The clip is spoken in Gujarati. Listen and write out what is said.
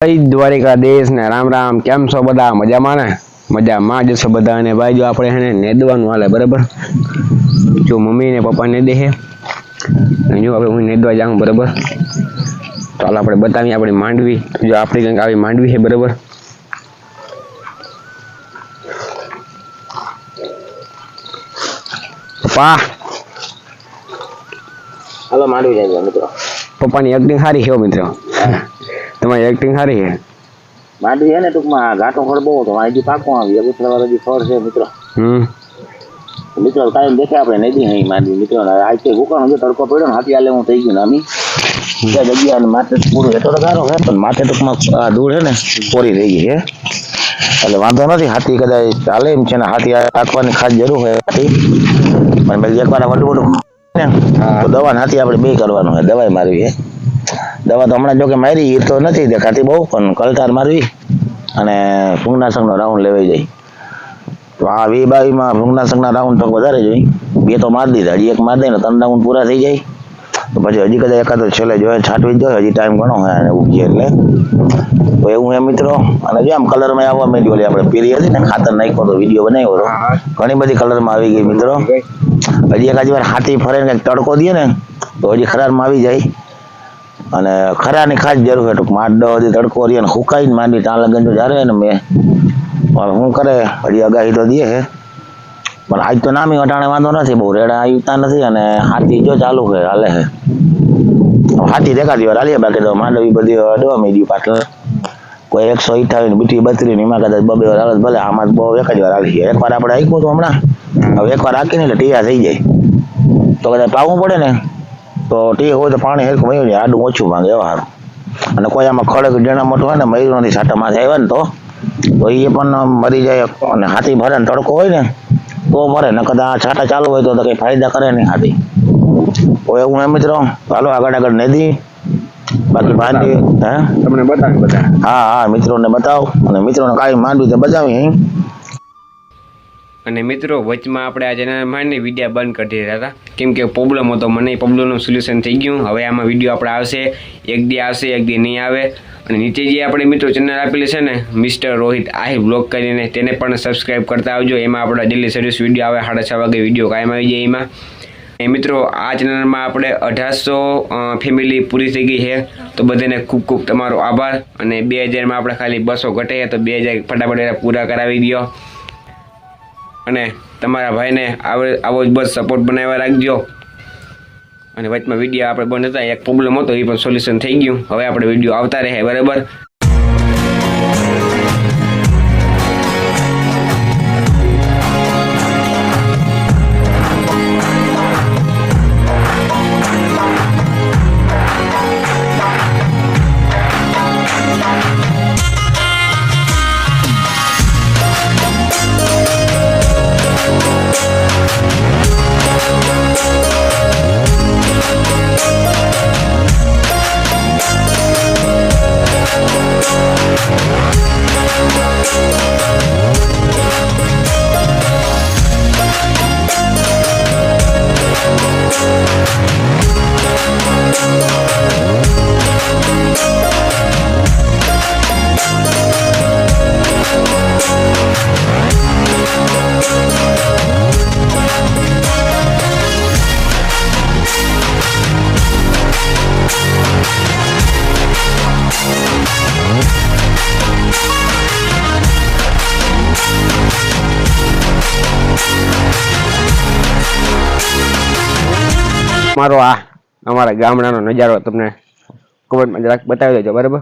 જય દ્વારિકાધીશ ને રામ રામ. કેમ છો બધા? મજામાં ને? મજામાં જ છો બધા. અને ભાઈ જો આપણે એને નેદવાનું હાલે બરાબર. જો મમ્મી ને પપ્પા નેદે છે, જો આપણે હું નેદવા જાઉં બરાબર. તો હાલ આપણે બતાવીએ આપણી માંડવી. જો આપણી કંઈક આવી માંડવી છે બરાબર. પપ્પા હાલો માંડવી જાય મિત્રો. પપ્પાની એક્ટિંગ સારી છે મિત્રો. તમારી એક્ટિંગ સારી છે. માંડવી છે ને ટૂંકમાં ઘાટો ખડ બહુ હતો, હજી પાકવા આવી અગુતરા હજી ખડ છે મિત્રો. મિત્રો કાયમ દેખે આપણે નદી અહીં માંડવી મિત્રો. આજ તે ભૂકાનો જો તડકો પડ્યો ને હાથી હાલે હું થઈ ગયું ને આમી જગ્યા માથે પૂરું હેઠો ગારો છે, પણ માથે ટૂંકમાં આ ધૂળ છે ને કોરી થઈ ગઈ છે, એટલે વાંધો નથી. હાથી કદાચ ચાલે એમ છે ને, હાથી રાખવાની ખાસ જરૂર હોય. પણ પછી એકવાર વડું તો દવા હાથી આપણે બે કરવાનું હોય. દવાઈ મારવી છે. દવા તો હમણાં જો કે મારી એ તો નથી દેખાતી બહુ, પણ કલટાર મારવી અને ફૂગનાશકનો રાઉન્ડ લેવાઈ જાય. તો આ 20-22માં ફૂગનાશકના રાઉન્ડ તો વધારે જોઈએ. બે તો મારી દીધા, હજી એક મારી દે ને 3 રાઉન્ડ પૂરા થઈ જાય. તો પછી હજી કદાચ એકાદો છેલ્લે જોઈએ છાંટવી જ જોઈએ. હજી ટાઈમ ઘણો હોય અને ઉગીએ એટલે તો એવું હે મિત્રો. અને જો આમ કલરમાં આવવા માંડી, ઓલી આપણે પીરી હતી ને ખાતર નાખ્યો તો વિડીયો બનાવ્યો હતો, ઘણી બધી કલરમાં આવી ગઈ મિત્રો. હજી એકાદ વાર હાથી ફરે ને કંઈક તડકો દે ને તો હજી ખરારમાં આવી જાય. અને ખરાની ખાસ જરૂર છે ટૂંકમાં. 8-10 હજી તડકો રહી અને સુકાઈને માંડી ત્યાં લગન જો જ્યારે ને મેં પણ શું કરે હજી આગાહી તો દે છે. પણ આજ તો નામી અટાણે વાંધો નથી, બહુ રેડા આવતા નથી. અને હાથી જો ચાલુ છે હાલે છે. હાથી દેખાતી વાર હાલીએ, બાકી તો માંડવી બધી દવા માંડ્યું પાટલ કોઈ 128 બીટી 32 એમાં કદાચ 2 વાર હાલત ભલે. આમાં બહુ એક જ વાર હાલી. એકવાર આપણે આખ્યું હતું હમણાં, હવે એકવાર હાકીને એટલે ટીયા થઈ જાય. તો કદાચ પાવું પડે ને તો ટી હોય તો પાણી હેરખું વયું જાય, આડું ઓછું માંગે એવા સારું. અને કોઈ આમાં ખડક જેના મોટું હોય ને મયુર નથી છાટા માથે આવ્યા ને તો એ પણ મરી જાય. અને હાથી ભરે ને તડકો હોય ને તો મરે, ન કદાચ છાટા ચાલુ હોય તો કઈ ફાયદા કરે નહીં હાથી. તો એવું એમ મિત્રો. હાલો આગળ નદી બાકી માંડવી તમને બતાવી બધા. હા મિત્રોને બતાવ, અને મિત્રોને કાંઈ માંડવી તો બતાવી. અને મિત્રો વચમાં આપણે આ ચેનલમાં વિડીયો બંધ કરી દીધા હતા, કેમ કે પ્રોબ્લેમ હતો. મને પ્રોબ્લેમનું સોલ્યુશન થઈ ગયું. હવે આમાં વિડીયો આપણે આવશે, એક દી આવશે, એક દી નહીં આવે. અને નીચે જે આપણે મિત્રો ચેનલ આપેલી છે ને મિસ્ટર રોહિત આહિર બ્લોગ કરીને, તેને પણ સબસ્ક્રાઈબ કરતા આવજો. એમાં આપણા ડેલી સર્વિસ વિડીયો આવે, 6:30 વાગે વિડીયો કાયમ આવી જાય એમાં. એ મિત્રો આ ચેનલમાં આપણે 1800 ફેમિલી પૂરી થઈ ગઈ છે. તો બધાને ખૂબ ખૂબ તમારો આભાર. અને 2000માં આપણે ખાલી 200 ઘટે, તો 2000 ફટાફટ પૂરા કરાવી દો. અને તમારા ભાઈને આવો જ બસ સપોર્ટ બનાવવા રાખજો. અને વચમાં વિડીયો આપણે બંધ હતા, એક પ્રોબ્લેમ હતો, એ પણ સોલ્યુશન થઈ ગયું. હવે આપણે વિડીયો આવતા રહે બરાબર. મારો આ અમારા ગામડાનો નજારો તમને કોમેન્ટમાં જરાક બતાવી દેજો બરાબર.